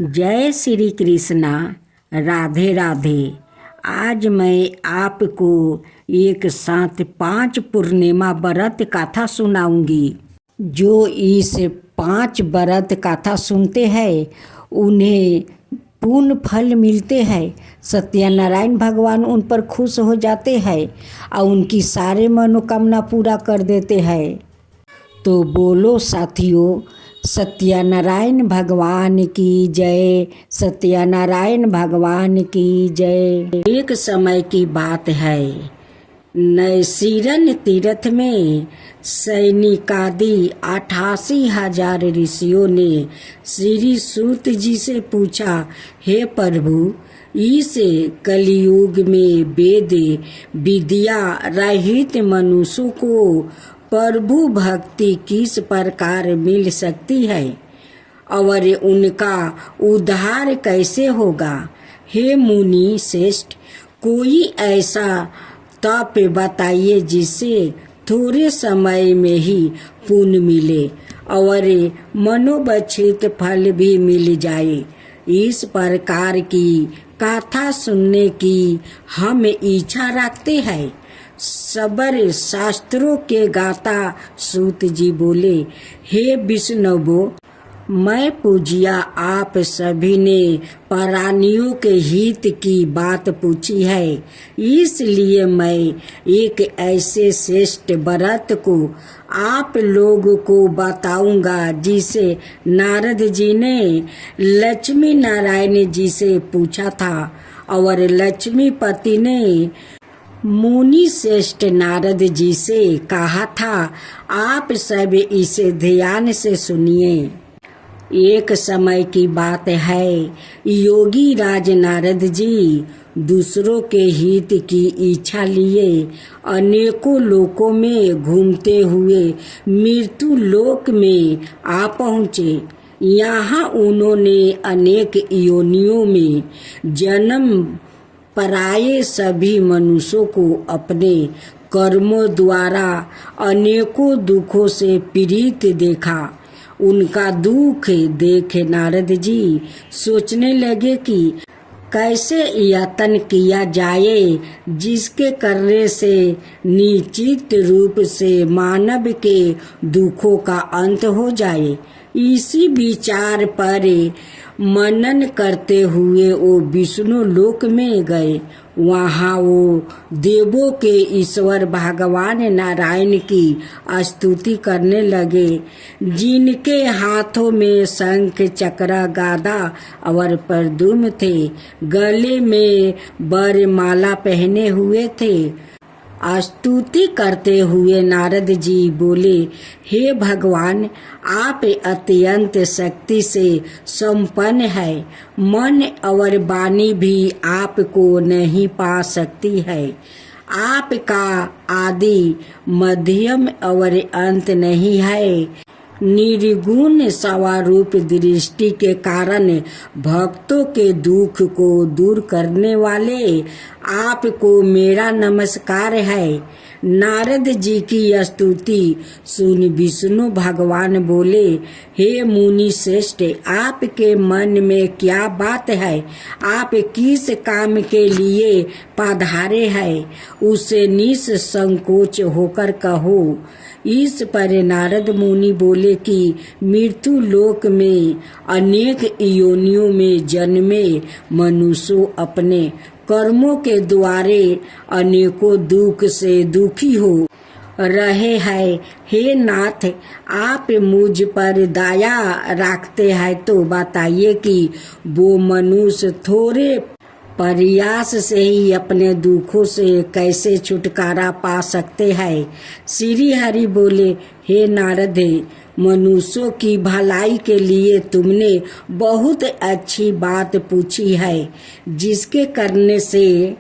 जय श्री कृष्णा। राधे राधे। आज मैं आपको एक साथ 5 पूर्णिमा व्रत कथा सुनाऊंगी। जो इस 5 व्रत कथा सुनते हैं उन्हें पूर्ण फल मिलते हैं। सत्यनारायण भगवान उन पर खुश हो जाते हैं और उनकी सारे मनोकामना पूरा कर देते हैं। तो बोलो साथियों, सत्यनारायण भगवान की जय। सत्यनारायण भगवान की जय। एक समय की बात है, नैसीरन तीर्थ में सैनिकादि 88,000 ऋषियों ने श्री सूत जी से पूछा, हे प्रभु, इस कलयुग में वेद विद्या रहित मनुष्यों को प्रभु भक्ति किस प्रकार मिल सकती है और उनका उद्धार कैसे होगा। हे मुनि श्रेष्ठ, कोई ऐसा तप बताइए जिससे थोड़े समय में ही पुण्य मिले और मनोवांछित फल भी मिल जाए। इस प्रकार की कथा सुनने की हम इच्छा रखते हैं। सबर शास्त्रों के गाता सूत जी बोले, हे विष्णुवो, मैं पूजिया आप सभी ने प्राणियों के हित की बात पूछी है, इसलिए मैं एक ऐसे श्रेष्ठ व्रत को आप लोगों को बताऊंगा जिसे नारद जी ने लक्ष्मी नारायण जी से पूछा था और लक्ष्मीपति ने मुनि श्रेष्ठ नारद जी से कहा था। आप सब इसे ध्यान से सुनिए। एक समय की बात है, योगी राज नारद जी दूसरों के हित की इच्छा लिए अनेकों लोकों में घूमते हुए मृत्यु लोक में आ पहुँचे। यहाँ उन्होंने अनेक योनियों में जन्म पराये सभी मनुष्यों को अपने कर्मों द्वारा अनेकों दुखों से पीड़ित देखा। उनका दुख देख नारद जी सोचने लगे कि कैसे यत्न किया जाए जिसके करने से निश्चित रूप से मानव के दुखों का अंत हो जाए। इसी विचार पर मनन करते हुए वो विष्णु लोक में गए। वहाँ वो देवों के ईश्वर भगवान नारायण की स्तुति करने लगे, जिनके हाथों में शंख चक्र गदा और प्रद्युम्न थे, गले में वरमाला पहने हुए थे। स्तुति करते हुए नारद जी बोले, हे भगवान, आप अत्यंत शक्ति से संपन्न है। मन और वाणी भी आपको नहीं पा सकती है। आपका आदि मध्यम और अंत नहीं है। निर्गुण स्वरूप दृष्टि के कारण भक्तों के दुख को दूर करने वाले आपको मेरा नमस्कार है। नारद जी की स्तुति सुन विष्णु भगवान बोले, हे मुनि श्रेष्ठ, आपके मन में क्या बात है? आप किस काम के लिए पधारे हैं, उसे निसंकोच होकर कहो। इस पर नारद मुनि बोले कि मृत्यु लोक में अनेक योनियों में जन्मे मनुष्य अपने कर्मों के द्वारे अनेकों दुख से दुखी हो रहे हैं। हे नाथ, आप मुझ पर दया रखते हैं तो बताइए कि वो मनुष्य थोड़े प्रयास से ही अपने दुखों से कैसे छुटकारा पा सकते हैं। श्री हरि बोले, हे नारद, मनुष्यों की भलाई के लिए तुमने बहुत अच्छी बात पूछी है, जिसके करने से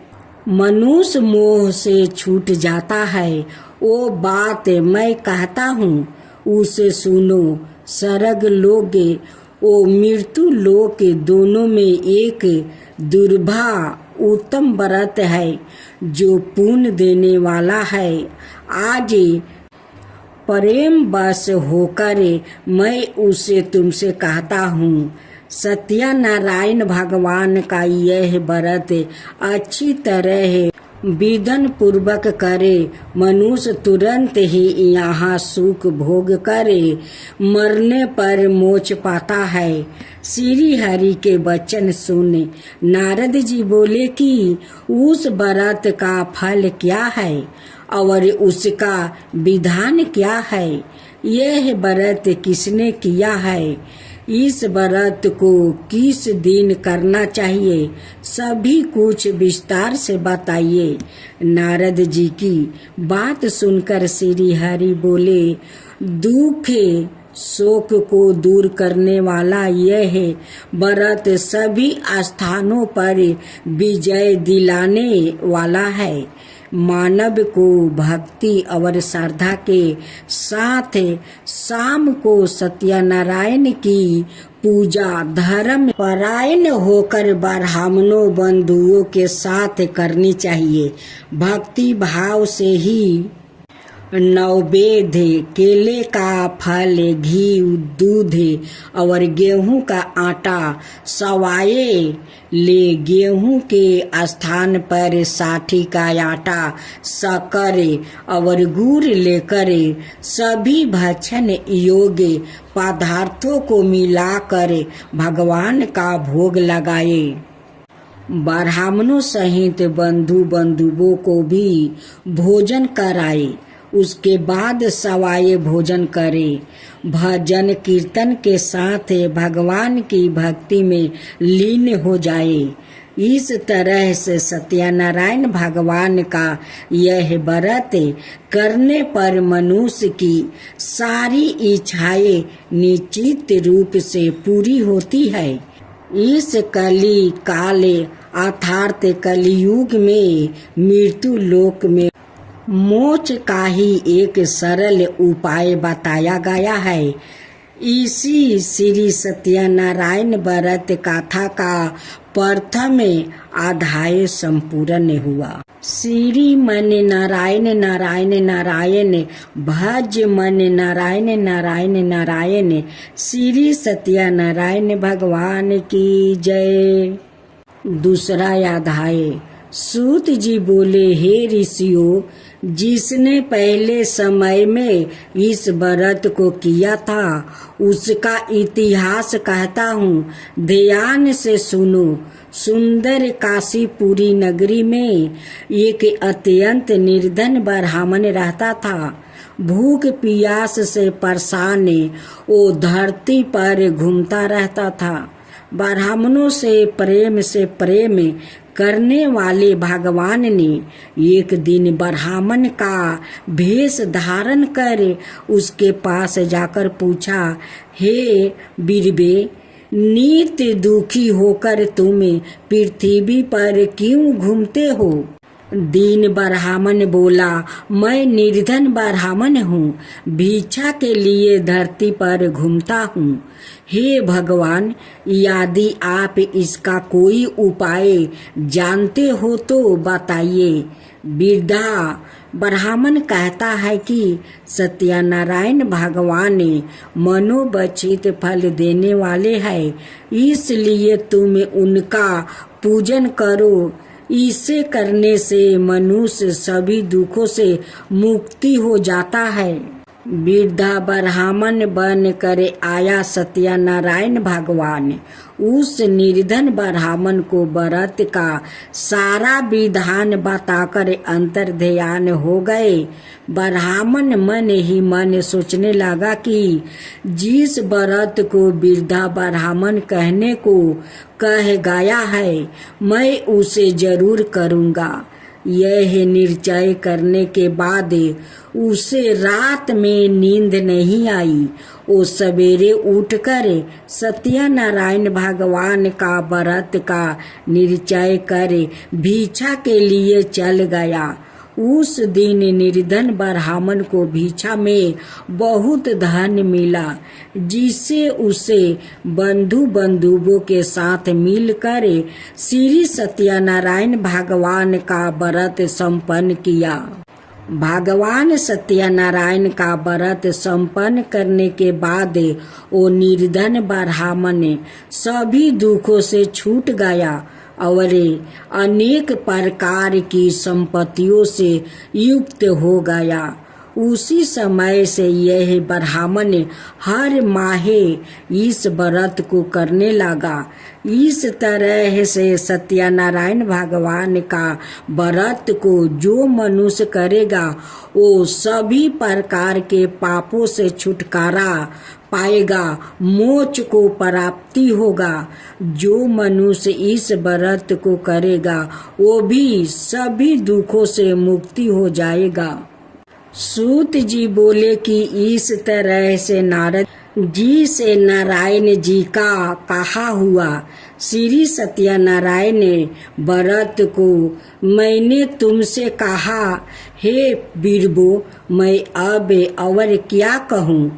मनुष्य मोह से छूट जाता है। वो बात मैं कहता हूँ, उसे सुनो। स्वर्ग लोक ओ मृत्यु लोक दोनों में एक दुर्लभ उत्तम व्रत है जो पुण्य देने वाला है। आज प्रेम बस होकर मैं उसे तुमसे कहता हूँ। सत्यनारायण भगवान का यह व्रत अच्छी तरह विधि पूर्वक करे, मनुष्य तुरंत ही यहाँ सुख भोग करे, मरने पर मोक्ष पाता है। श्री हरि के वचन सुने नारद जी बोले कि उस व्रत का फल क्या है और उसका विधान क्या है, यह व्रत किसने किया है, इस व्रत को किस दिन करना चाहिए, सभी कुछ विस्तार से बताइए। नारद जी की बात सुनकर श्री हरि बोले, दुख शोक को दूर करने वाला यह व्रत सभी स्थानों पर विजय दिलाने वाला है। मानव को भक्ति और श्रद्धा के साथ शाम को सत्यनारायण की पूजा धर्म परायण होकर ब्राह्मणों बंधुओं के साथ करनी चाहिए। भक्ति भाव से ही नैवेद्य केले का फल, घी, दूध और गेहूं का आटा सवाए ले, गेहूं के स्थान पर साठी का आटा, शक्कर और गुड़ लेकर सभी भक्षण योग्य पदार्थों को मिलाकर भगवान का भोग लगाए। ब्राह्मणों सहित बंधुओं को भी भोजन कराए, उसके बाद सवाए भोजन करे, भजन कीर्तन के साथ भगवान की भक्ति में लीन हो जाए। इस तरह से सत्यनारायण भगवान का यह व्रत करने पर मनुष्य की सारी इच्छाएं निश्चित रूप से पूरी होती है। इस कली काले अर्थात कलियुग में मृत्यु लोक में मोक्ष का ही एक सरल उपाय बताया गया है। इसी श्री सत्यनारायण व्रत कथा का प्रथम अध्याय संपूर्ण हुआ। श्री मन नारायण नारायण नारायण, भज मन नारायण नारायण नारायण, श्री सत्यनारायण भगवान की जय। दूसरा अध्याय। सूत जी बोले, हे ऋषियों, जिसने पहले समय में इस व्रत को किया था उसका इतिहास कहता हूँ, ध्यान से सुनो। सुंदर काशीपुरी नगरी में एक अत्यंत निर्धन ब्राह्मण रहता था। भूख प्यास से परेशान वो धरती पर घूमता रहता था। ब्राह्मणों से प्रेम करने वाले भगवान ने एक दिन ब्राह्मण का भेष धारण कर उसके पास जाकर पूछा, हे बीरबे, नित्य दुखी होकर तुम पृथ्वी पर क्यों घूमते हो? दीन ब्राह्मण बोला, मैं निर्धन ब्राह्मण हूँ, भिक्षा के लिए धरती पर घूमता हूँ। हे भगवान, यदि आप इसका कोई उपाय जानते हो तो बताइए। वृद्धा ब्राह्मण कहता है कि सत्यनारायण भगवान मनोवांछित फल देने वाले हैं, इसलिए तुम उनका पूजन करो। इसे करने से मनुष्य सभी दुखों से मुक्ति हो जाता है। वृद्धा ब्राह्मण बन कर आया सत्यनारायण भगवान उस निर्धन ब्राह्मण को व्रत का सारा विधान बताकर अंतर्ध्यान हो गए। ब्राह्मण मन ही मन सोचने लगा कि जिस व्रत को वृद्धा ब्राह्मण कहने को कह गया है, मैं उसे जरूर करूँगा। यह निश्चय करने के बाद उसे रात में नींद नहीं आई। वो सवेरे उठकर सत्यनारायण भगवान का व्रत का निश्चय कर भिक्षा के लिए चल गया। उस दिन निर्धन ब्राह्मण को भिक्षा में बहुत धन मिला, जिससे उसे बंधुओं के साथ मिलकर श्री सत्यनारायण भगवान का व्रत संपन्न किया। भगवान सत्यनारायण का व्रत संपन्न करने के बाद वो निर्धन ब्राह्मण सभी दुखों से छूट गया और अनेक प्रकार की संपत्तियों से युक्त हो गया। उसी समय से यह ब्राह्मण हर माह इस व्रत को करने लगा। इस तरह से सत्यनारायण भगवान का व्रत को जो मनुष्य करेगा वो सभी प्रकार के पापों से छुटकारा पाएगा, मोक्ष को प्राप्ति होगा। जो मनुष्य इस व्रत को करेगा वो भी सभी दुखों से मुक्ति हो जाएगा। सूत जी बोले कि इस तरह से नारद जी से नारायण जी का कहा हुआ। श्री सत्यनारायण व्रत को मैंने तुमसे कहा, हे बीरबो, मैं अब और क्या कहूँ।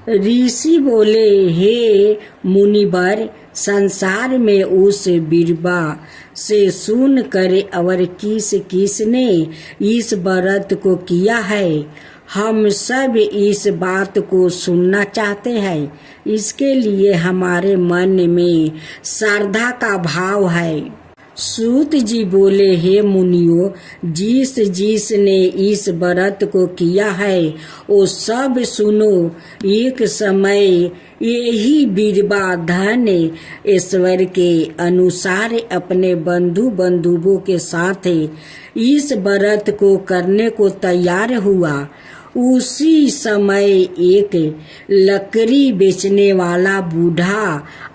ऋषि बोले, हे मुनिवर, संसार में उस बीरबा से सुन कर और किसने इस व्रत को किया है, हम सब इस बात को सुनना चाहते हैं। इसके लिए हमारे मन में श्रद्धा का भाव है। सूत जी बोले, हे मुनियो, जिसने इस व्रत को किया है वो सब सुनो। एक समय यही बीरबा धन ईश्वर के अनुसार अपने बंधुओं के साथ इस व्रत को करने को तैयार हुआ। उसी समय एक लकड़ी बेचने वाला बूढ़ा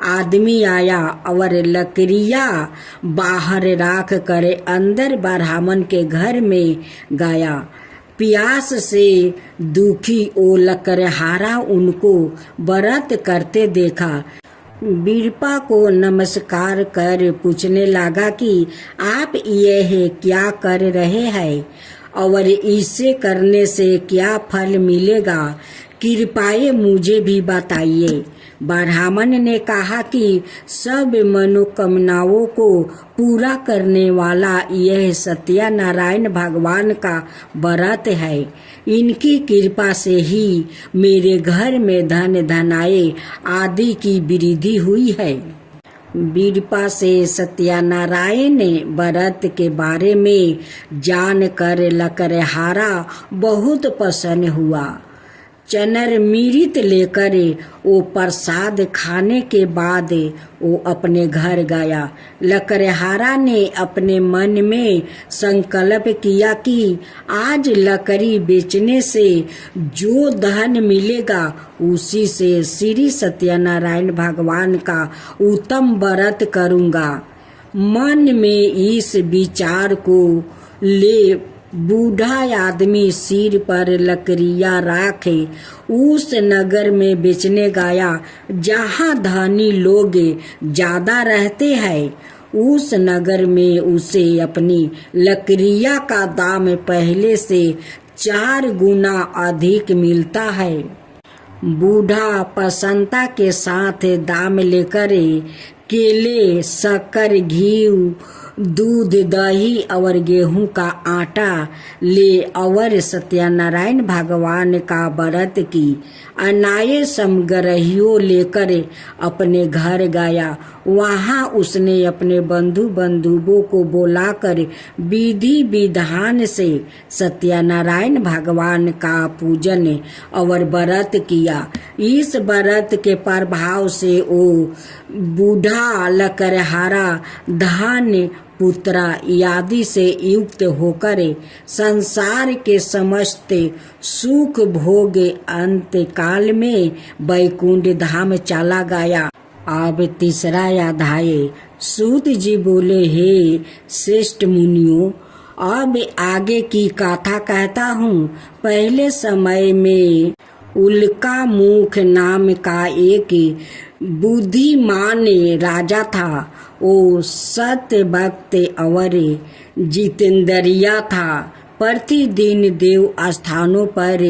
आदमी आया और लकड़ियाँ बाहर रख कर अंदर ब्राह्मण के घर में गया। प्यास से दुखी वो लकड़हारा उनको व्रत करते देखा। बीरबा को नमस्कार कर पूछने लगा कि आप यह क्या कर रहे हैं और इसे करने से क्या फल मिलेगा, कृपया मुझे भी बताइए। ब्राह्मण ने कहा कि सब मनोकामनाओं को पूरा करने वाला यह सत्यनारायण भगवान का व्रत है। इनकी कृपा से ही मेरे घर में धन धनाए आदि की वृद्धि हुई है। बीरबा से सत्यनारायण व्रत के बारे में जानकर लकड़हारा बहुत प्रसन्न हुआ। चनर मिरित लेकर वो प्रसाद खाने के बाद वो अपने घर गया। लकड़हारा ने अपने मन में संकल्प किया कि आज लकड़ी बेचने से जो धन मिलेगा उसी से श्री सत्यनारायण भगवान का उत्तम व्रत करूँगा। मन में इस विचार को ले बूढ़ा आदमी सिर पर लकड़ियाँ राखे उस नगर में बेचने गया जहाँ धनी लोग ज्यादा रहते हैं। उस नगर में उसे अपनी लकड़ियाँ का दाम पहले से 4 गुना अधिक मिलता है। बूढ़ा प्रसन्नता के साथ दाम लेकर केले, शक्कर, घी, दूध, दही और गेहूं का आटा ले और सत्यनारायण भगवान का व्रत की अनाय समग्रहियों लेकर अपने घर गया। वहां उसने अपने बंधुओं को बुलाकर विधि विधान से सत्यनारायण भगवान का पूजन और व्रत किया। इस व्रत के प्रभाव से वो बूढ़ा लकड़हारा धन, पुत्र आदि से युक्त होकर संसार के समस्त सुख भोग अंत काल में वैकुंठ धाम चला गया। अब तीसरा अध्याय। सूत जी बोले, हे श्रेष्ठ मुनियों, अब आगे की कथा कहता हूँ। पहले समय में उल्का मुख नाम का एक बुद्धिमान राजा था। वो सत्य भक्त और जितेंद्रिया था। प्रतिदिन देव स्थानों पर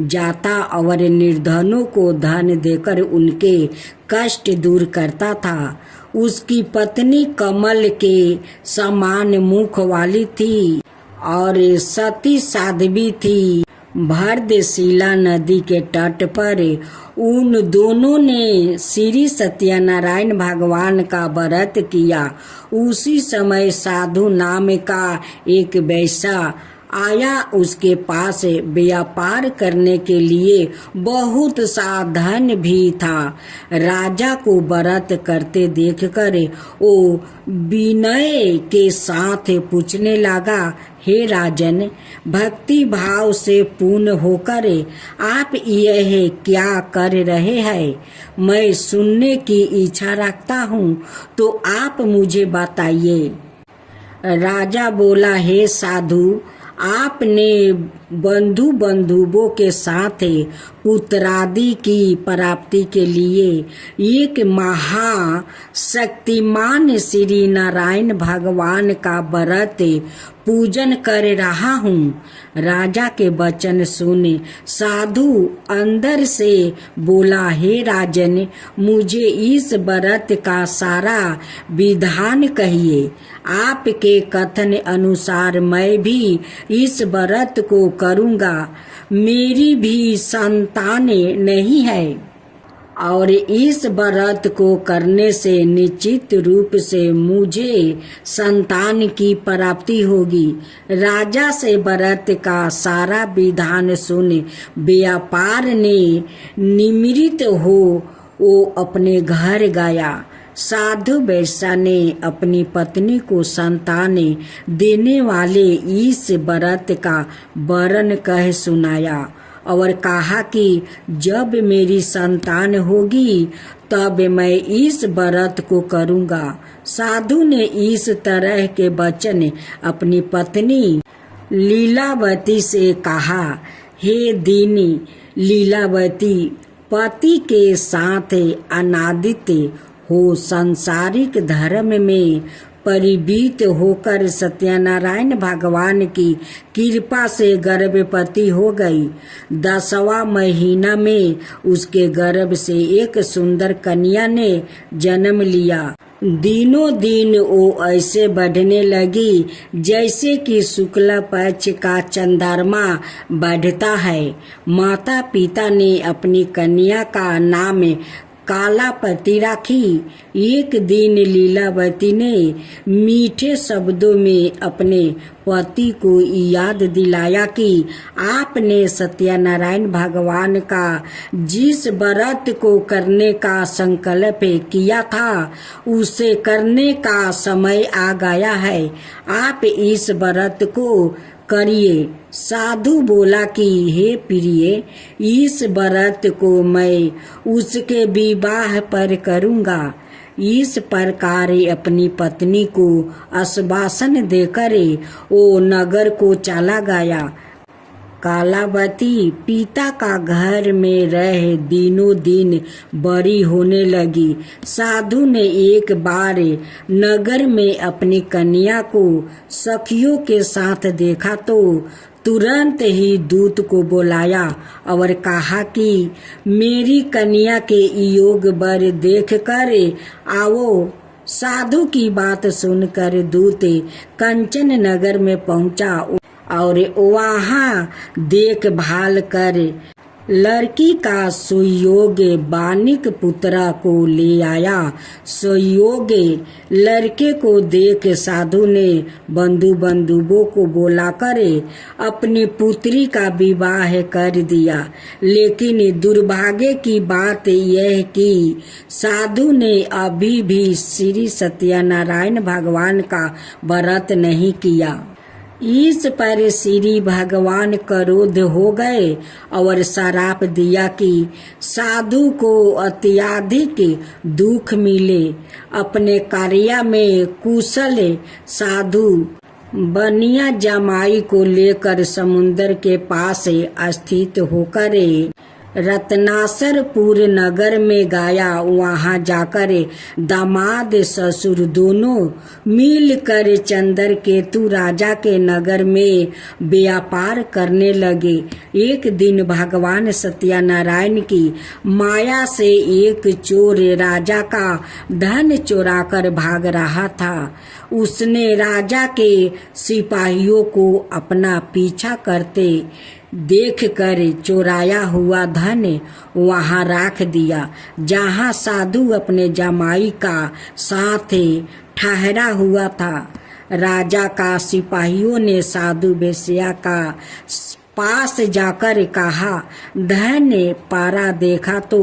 जाता और निर्धनों को धन देकर उनके कष्ट दूर करता था। उसकी पत्नी कमल के समान मुख वाली थी। और सती साध्वी थी भरतशिला नदी के तट पर। उन दोनों ने श्री सत्यनारायण भगवान का व्रत किया। उसी समय साधु नाम का एक वैश्य आया। उसके पास व्यापार करने के लिए बहुत सा धन भी था। राजा को व्रत करते देखकर वो विनय के साथ पूछने लगा, हे राजन, भक्ति भाव से पूर्ण होकर आप यह क्या कर रहे हैं? मैं सुनने की इच्छा रखता हूँ, तो आप मुझे बताइए। राजा बोला, हे साधु, आपने बंधुओं के साथ पुत्रादि की प्राप्ति के लिए एक महाशक्तिमान श्री नारायण भगवान का व्रत पूजन कर रहा हूँ। राजा के वचन सुने साधु अंदर से बोला, हे राजन, मुझे इस व्रत का सारा विधान कहिए। आपके कथन अनुसार मैं भी इस व्रत को करूँगा। मेरी भी संतान नहीं है और इस व्रत को करने से निश्चित रूप से मुझे संतान की प्राप्ति होगी। राजा से व्रत का सारा विधान सुन व्यापार ने निमृत हो वो अपने घर गया। साधु वैश्य ने अपनी पत्नी को संतान देने वाले इस व्रत का वर्णन कह सुनाया और कहा कि जब मेरी संतान होगी तब मैं इस व्रत को करूँगा। साधु ने इस तरह के वचन अपनी पत्नी लीलावती से कहा। हे दीनी लीलावती, पति के साथ अनादित हो संसारिक धर्म में परिवीत होकर सत्यनारायण भगवान की कृपा से गर्भवती हो गई। 10वां महीना में उसके गर्भ से एक सुंदर कन्या ने जन्म लिया। दिनों दिन वो ऐसे बढ़ने लगी जैसे कि शुक्ल पक्ष का चंद्रमा बढ़ता है। माता पिता ने अपनी कन्या का नाम कालापति राखी। एक दिन लीलावती ने मीठे शब्दों में अपने पति को याद दिलाया कि आपने सत्यनारायण भगवान का जिस व्रत को करने का संकल्प किया था उसे करने का समय आ गया है। आप इस व्रत को करिए। साधु बोला कि हे प्रिय, इस व्रत को मैं उसके विवाह पर करूँगा। इस प्रकार अपनी पत्नी को आश्वासन देकर वो नगर को चला गया। कालावती पिता का घर में रह दिनों दिन बड़ी होने लगी। साधु ने एक बार नगर में अपनी कन्या को सखियों के साथ देखा तो तुरंत ही दूत को बुलाया और कहा कि मेरी कन्या के योग वर देख कर आओ। साधु की बात सुनकर दूत कंचन नगर में पहुंचा और वहाँ देखभाल कर लड़की का सुयोग बानिक पुत्रा को ले आया। सुयोग लड़के को देख साधु ने बंधुओं को बुलाकर अपनी पुत्री का विवाह कर दिया। लेकिन दुर्भाग्य की बात यह कि साधु ने अभी भी श्री सत्यनारायण भगवान का व्रत नहीं किया। इस पर श्री भगवान क्रोध हो गए और श्राप दिया कि साधु को अत्यधिक दुख मिले। अपने कार्य में कुशल साधु बनिया जमाई को लेकर समुद्र के पास स्थित होकर रत्नासरपुर नगर में गया। वहां जाकर दामाद ससुर दोनों मिलकर चंद्रकेतु राजा के नगर में व्यापार करने लगे। एक दिन भगवान सत्यनारायण की माया से एक चोर राजा का धन चुराकर भाग रहा था। उसने राजा के सिपाहियों को अपना पीछा करते देखकर चुराया हुआ धन वहां रख दिया जहां साधु अपने जमाई का साथ ठहरा हुआ था। राजा का सिपाहियों ने साधु वेश्या का पास जाकर कहा, धन पारा देखा तो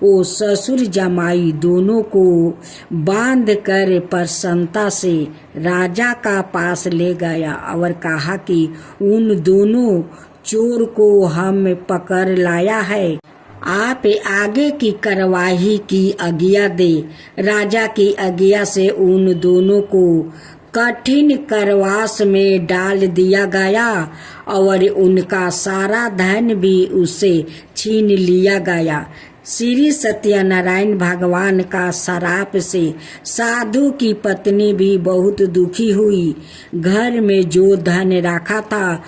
वो ससुर जमाई दोनों को बांध कर प्रसन्नता से राजा का पास ले गया और कहा कि उन दोनों चोर को हम पकड़ लाया है, आप आगे की कार्यवाही की आज्ञा दे। राजा की आज्ञा से उन दोनों को कठिन कारावास में डाल दिया गया और उनका सारा धन भी उससे छीन लिया गया। श्री सत्यनारायण भगवान का श्राप से साधु की पत्नी भी बहुत दुखी हुई। घर में जो धन रखा था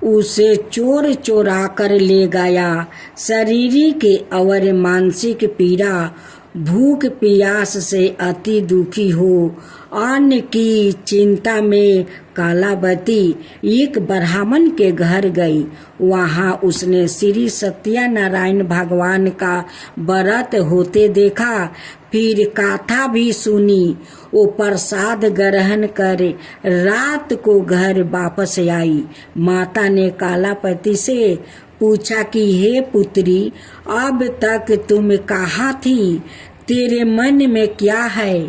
उसे चोर चोरा कर ले गया। शारीरिक और मानसिक पीड़ा, भूख प्यास से अति दुखी हो अन्न की चिंता में कालावती एक ब्राह्मण के घर गई। वहां उसने श्री सत्यनारायण भगवान का व्रत होते देखा, फिर कथा भी सुनी। वो प्रसाद ग्रहण कर रात को घर वापस आई। माता ने कालापति से पूछा कि हे पुत्री, अब तक तुम कहाँ थी, तेरे मन में क्या है?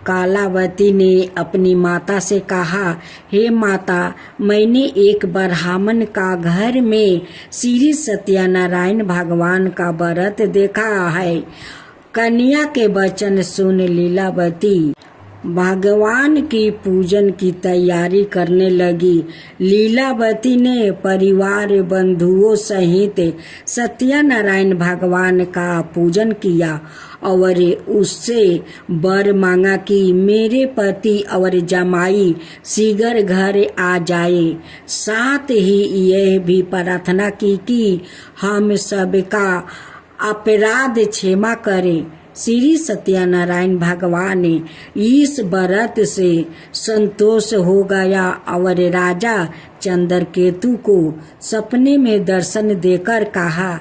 कालावती ने अपनी माता से कहा, हे माता, मैंने एक ब्राह्मण का घर में श्री सत्यनारायण भगवान का व्रत देखा है। कन्या के वचन सुन लीलावती भगवान की पूजन की तैयारी करने लगी। लीलावती ने परिवार बंधुओं सहित सत्यनारायण भगवान का पूजन किया और उससे वर मांगा कि मेरे पति और जमाई शीघ्र घर आ जाए। साथ ही यह भी प्रार्थना की कि हम सबका अपराध क्षमा करें। श्री सत्यनारायण भगवान इस व्रत से संतोष हो गया और राजा चंद्रकेतु को सपने में दर्शन देकर कहा,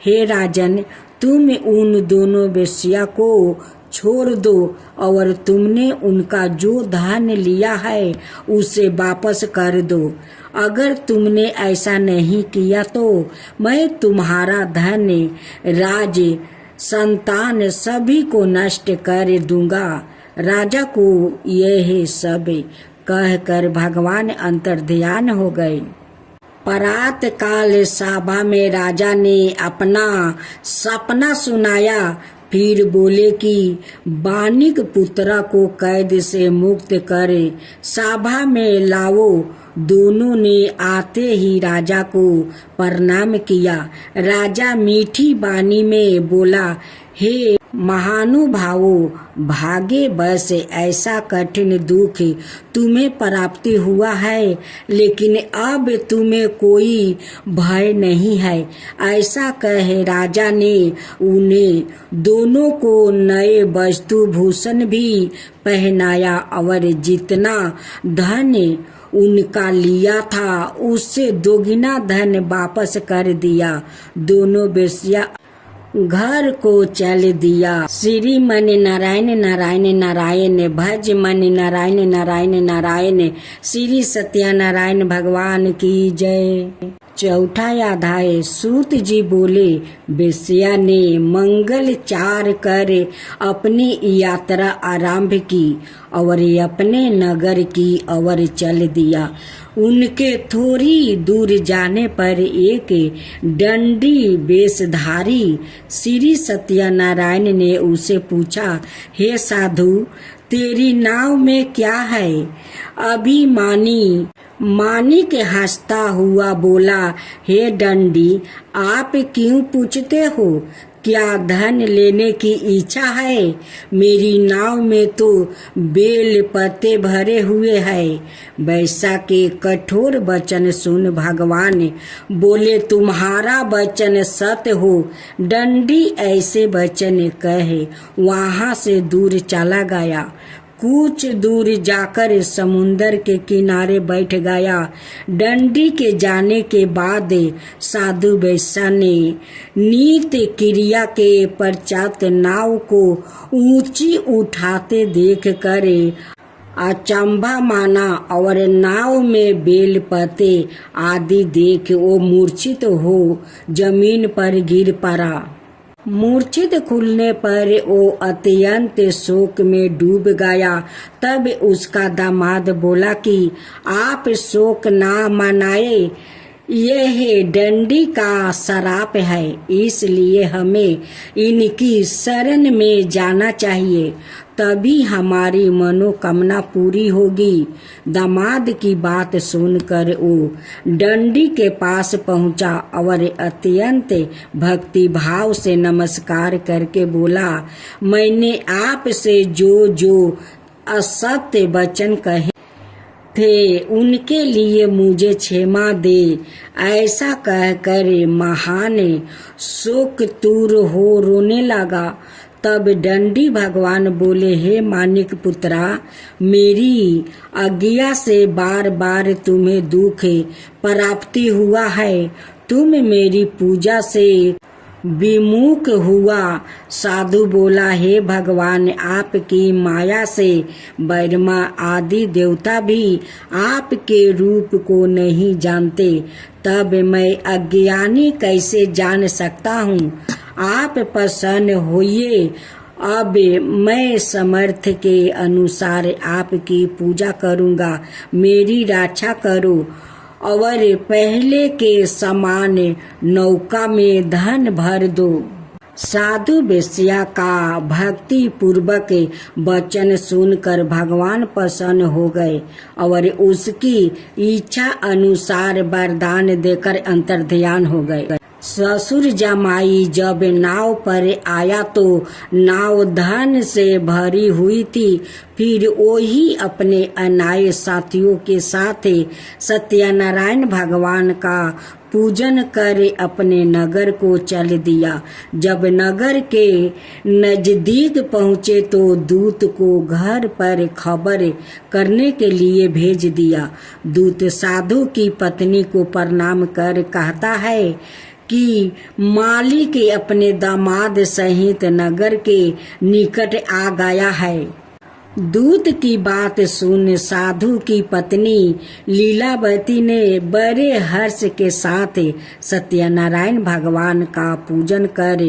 हे राजन, तुम उन दोनों वेश्या को छोड़ दो और तुमने उनका जो धन लिया है उसे वापस कर दो। अगर तुमने ऐसा नहीं किया तो मैं तुम्हारा धन, राज, संतान सभी को नष्ट कर दूंगा। राजा को यह सब कहकर भगवान अंतर्ध्यान हो गए। प्रात काल सभा में राजा ने अपना सपना सुनाया। फिर बोले कि बानिक पुत्रा को कैद से मुक्त करे, सभा में लाओ। दोनों ने आते ही राजा को प्रणाम किया। राजा मीठी वाणी में बोला, हे महानुभावों, भागे बस ऐसा कठिन दुख तुम्हें प्राप्ति हुआ है, लेकिन अब तुम्हें कोई भय नहीं है। ऐसा कहे राजा ने उन्हें दोनों को नए वस्तु भूषण भी पहनाया और जितना धन उनका लिया था उससे दोगुना धन वापस कर दिया। दोनों वेश्या घर को चल दिया। श्री मन नारायण नारायण नारायण, भज मन नारायण नारायण नारायण। श्री सत्यनारायण भगवान की जय। चौथा अध्याय। सूत जी बोले, वेश्या ने मंगलचार कर अपनी यात्रा आरंभ की और अपने नगर की ओर चल दिया। उनके थोड़ी दूर जाने पर एक दंडी वेशधारी श्री सत्यनारायण ने उसे पूछा, हे साधु, तेरी नाव में क्या है? अभिमानी मानिक हंसता हुआ बोला, हे डंडी, आप क्यों पूछते हो? क्या धन लेने की इच्छा है? मेरी नाव में तो बेल पत्ते भरे हुए हैं। वैसा के कठोर वचन सुन भगवान बोले, तुम्हारा वचन सत्य हो। डंडी ऐसे वचन कहे वहां से दूर चला गया। कुछ दूर जाकर समुंदर के किनारे बैठ गया। डंडी के जाने के बाद साधु वैश्य ने नित्य क्रिया के पश्चात नाव को ऊंची उठाते देख कर अचंभा माना और नाव में बेल पत्ते आदि देख वो मूर्छित हो जमीन पर गिर पड़ा। मूर्छित खुलने पर वो अत्यंत शोक में डूब गया। तब उसका दामाद बोला कि आप शोक ना मनाए, यह डंडी का श्राप है, इसलिए हमें इनकी शरण में जाना चाहिए, तभी हमारी मनोकामना पूरी होगी। दामाद की बात सुनकर वो डंडी के पास पहुंचा और अत्यंत भक्ति भाव से नमस्कार करके बोला, मैंने आपसे जो असत्य वचन कहे थे उनके लिए मुझे क्षमा दे। ऐसा कहकर महान शोकतूर हो रोने लगा। तब डंडी भगवान बोले, हे मानिक पुत्रा, मेरी आज्ञा से बार बार तुम्हें दुख प्राप्ति हुआ है। तुम मेरी पूजा से विमुख हुआ। साधु बोला, हे भगवान, आपकी माया से ब्रह्मा आदि देवता भी आपके रूप को नहीं जानते, तब मैं अज्ञानी कैसे जान सकता हूँ? आप प्रसन्न होइए, अब मैं समर्थ के अनुसार आपकी पूजा करूँगा। मेरी रक्षा करो और पहले के समान नौका में धन भर दो। साधु वेश्या का भक्ति पूर्वक वचन सुनकर भगवान प्रसन्न हो गए और उसकी इच्छा अनुसार वरदान देकर अंतर्ध्यान हो गए। ससुर जमाई जब नाव पर आया तो नाव धन से भरी हुई थी। फिर वही अपने अनाए साथियों के साथ सत्यनारायण भगवान का पूजन कर अपने नगर को चल दिया। जब नगर के नजदीक पहुँचे तो दूत को घर पर खबर करने के लिए भेज दिया। दूत साधु की पत्नी को प्रणाम कर कहता है कि मालिक अपने दामाद सहित नगर के निकट आ गया है। दूत की बात सुन साधु की पत्नी लीलावती ने बड़े हर्ष के साथ सत्यनारायण भगवान का पूजन कर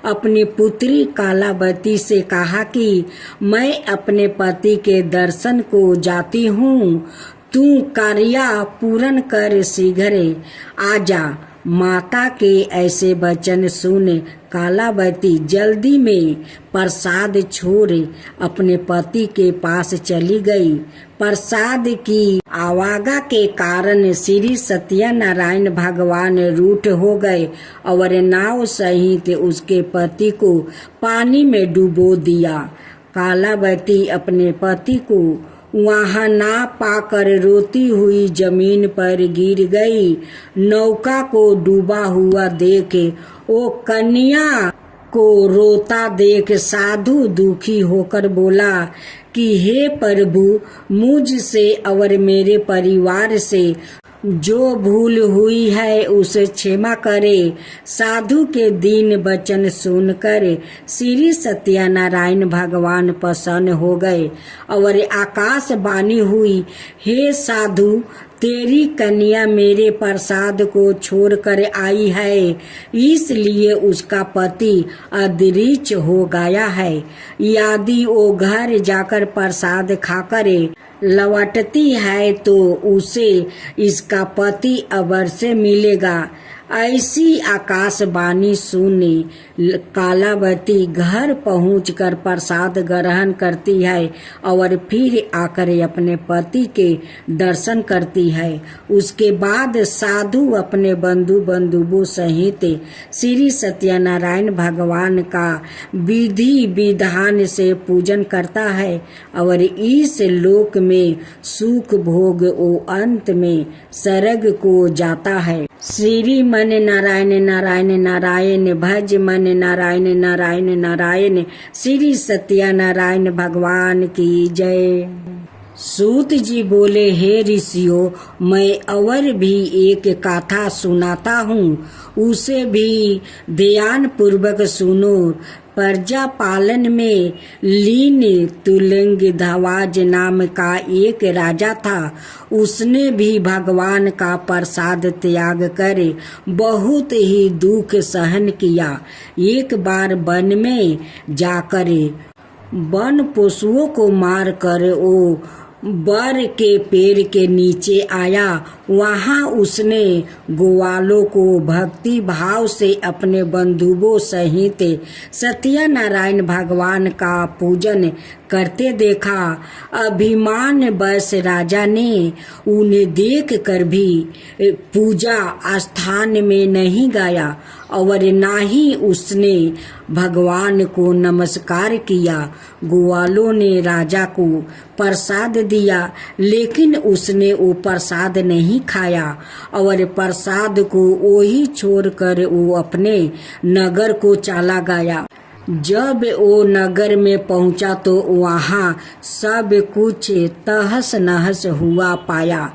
अपनी पुत्री कालावती से कहा कि मैं अपने पति के दर्शन को जाती हूँ, तू कार्य पूर्ण कर शीघ्र आजा। माता के ऐसे वचन सुन कालावती जल्दी में प्रसाद छोड़ अपने पति के पास चली गई। प्रसाद की आवागा के कारण श्री सत्यनारायण भगवान रूठ हो गए और नाव सहित उसके पति को पानी में डुबो दिया। कालावती अपने पति को वहां ना पाकर रोती हुई जमीन पर गिर गई। नौका को डूबा हुआ देख वो कन्या को रोता देख साधु दुखी होकर बोला कि हे प्रभु, मुझसे और मेरे परिवार से जो भूल हुई है उसे क्षमा करे। साधु के दीन वचन सुनकर श्री सत्यनारायण भगवान प्रसन्न हो गए और आकाशवाणी हुई, हे साधु, तेरी कन्या मेरे प्रसाद को छोड़कर आई है, इसलिए उसका पति अदृश्य हो गया है। यदि वो घर जाकर प्रसाद खाकर लौटती है तो उसे इसका पति अवश्य मिलेगा। ऐसी आकाशवाणी सुने कालावती घर पहुंचकर प्रसाद ग्रहण करती है और फिर आकर अपने पति के दर्शन करती है। उसके बाद साधु अपने बंधुओं सहित श्री सत्यनारायण भगवान का विधि विधान से पूजन करता है और इस लोक में सुख भोग ओ अंत में स्वर्ग को जाता है। श्री मन नारायण नारायण नारायण भज मन नारायण नारायण नारायण। श्री सत्यनारायण भगवान की जय। सूत जी बोले, हे ऋषियों, मैं और भी एक कथा सुनाता हूँ, उसे भी ध्यान पूर्वक सुनो। प्रजा पालन में लीन तुलंगध्वज नाम का एक राजा था। उसने भी भगवान का प्रसाद त्याग कर बहुत ही दुख सहन किया। एक बार वन में जाकर वन पशुओं को मार कर वो बर के पेड़ के नीचे आया। वहां उसने ग्वालों को भक्ति भाव से अपने बंधुओं सहित सत्यनारायण भगवान का पूजन करते देखा। अभिमान बस राजा ने उन्हें देख कर भी पूजा स्थान में नहीं गया और ना ही उसने भगवान को नमस्कार किया। ग्वालों ने राजा को प्रसाद दिया, लेकिन उसने वो प्रसाद नहीं खाया और प्रसाद को वही छोड़कर वो अपने नगर को चला गया। जब वो नगर में पहुंचा तो वहाँ सब कुछ तहस नहस हुआ पाया,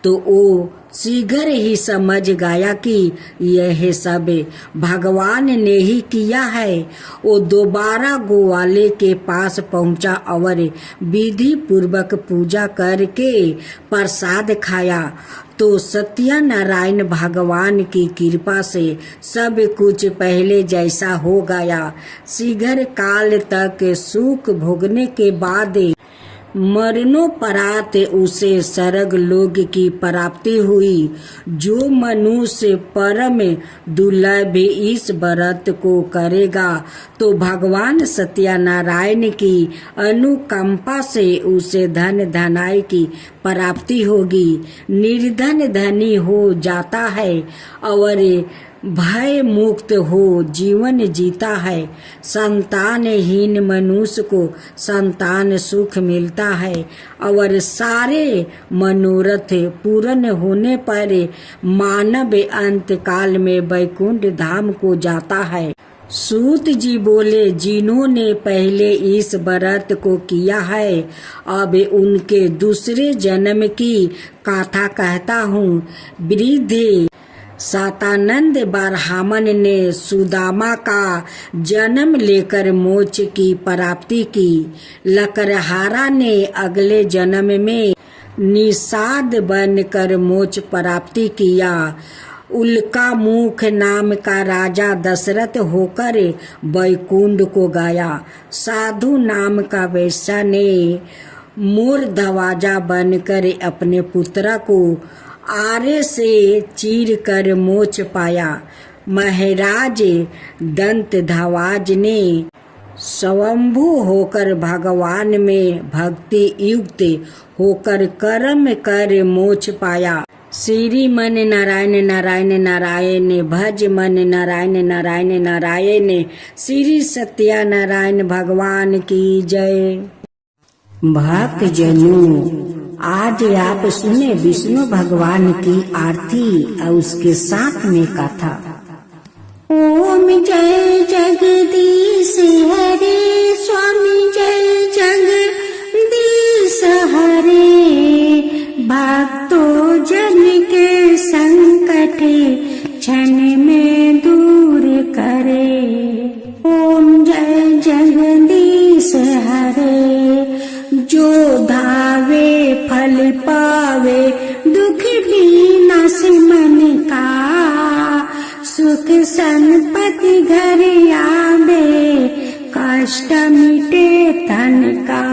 तो वो शीघ्र ही समझ गया कि यह सब भगवान ने ही किया है। वो दोबारा ग्वाले के पास पहुंचा और विधि पूर्वक पूजा करके प्रसाद खाया, तो सत्यनारायण भगवान की कृपा से सब कुछ पहले जैसा हो गया। शीघ्र काल तक सुख भोगने के बाद मरणोपरांत उसे स्वर्ग लोक की प्राप्ति हुई। जो मनुष्य परम दुर्लभ इस व्रत को करेगा तो भगवान सत्यनारायण की अनुकंपा से उसे धन धनाई की प्राप्ति होगी। निर्धन धनी हो जाता है और भय मुक्त हो जीवन जीता है। संतानहीन मनुष्य को संतान सुख मिलता है और सारे मनोरथ पूर्ण होने पर मानव अंत काल में वैकुंठ धाम को जाता है। सूत जी बोले, जिन्होंने पहले इस व्रत को किया है, अब उनके दूसरे जन्म की कथा कहता हूँ। वृद्ध सातानंद ब्राह्मण ने सुदामा का जन्म लेकर मोक्ष की प्राप्ति की। लकड़हारा ने अगले जन्म में निषाद बनकर मोक्ष प्राप्ति किया। उल्का मुख नाम का राजा दशरथ होकर वैकुंठ को गया। साधु नाम का वैश्य ने मूर्धवाजा बनकर अपने पुत्र को आरे से चीर कर मोक्ष पाया। महाराज दंतध्वज ने स्वयंभू होकर भगवान में भक्ति युक्त होकर कर्म कर मोक्ष पाया। श्री मन नारायण नारायण नारायण भज मन नारायण नारायण नारायण। श्री सत्यनारायण भगवान की जय। भक्त जनों, आज आप सुने विष्णु भगवान की आरती और उसके साथ में कथा। ओम जय जगदीश हरे, स्वामी जय जगदीश हरे। भक्तों जन के संकट क्षण में दूर करे। ओम जय जगदीश हरे। जो धावे फल पावे, दुख भी नाश मन का। सुख संपत्ति घर आवे, कष्ट मिटे तन का।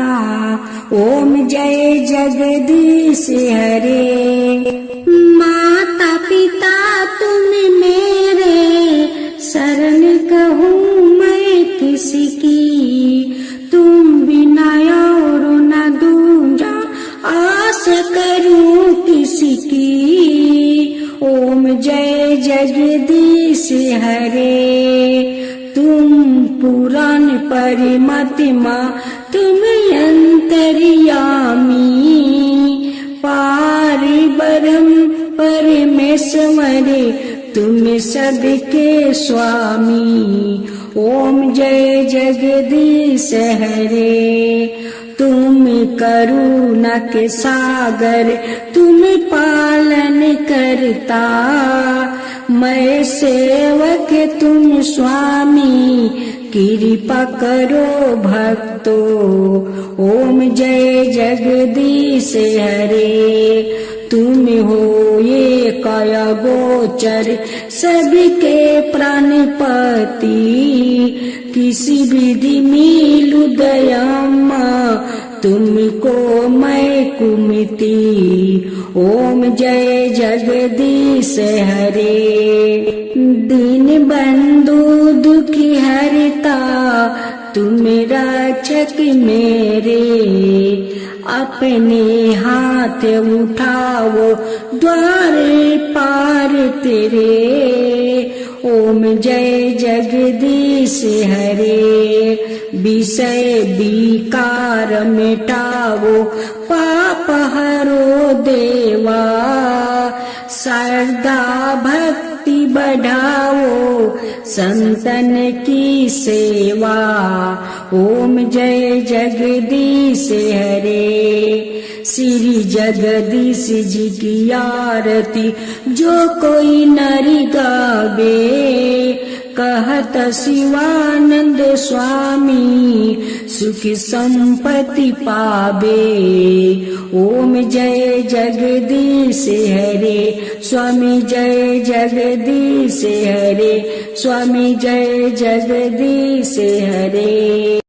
ओम जय जगदीश हरे। माता पिता तुम में हरि महिमा तुम अंतर्यामी, पार ब्रह्म परमेश्वर तुम सबके स्वामी। ओम जय जगदीश हरे, तुम करुणा के सागर तुम पालन करता, मैं सेवक तुम स्वामी कृपा करो भक्तो। ओम जय जगदीश हरे, तुम हो ये काया गोचर सबके प्राणपति, किसी विधि मिलु दयामा तुमको मैं कुमति। ओम जय जगदीश हरे, दीन बंधु दुखी हरता तुम रक्षक मेरे, अपने हाथ उठाओ द्वार पार तेरे। ओम जय जगदीश हरे, विषय विकार मिटाओ पाप हरो देवा, श्रद्धा भक्ति बढ़ाओ संतन की सेवा। ओम जय जगदीश हरे, श्री जगदीश जी की आरती जो कोई नर गावे, कहत शिवानंद स्वामी सुख संपत्ति पावे। ओम जय जगदीश हरे, स्वामी जय जगदीश हरे, स्वामी जय जगदीश हरे।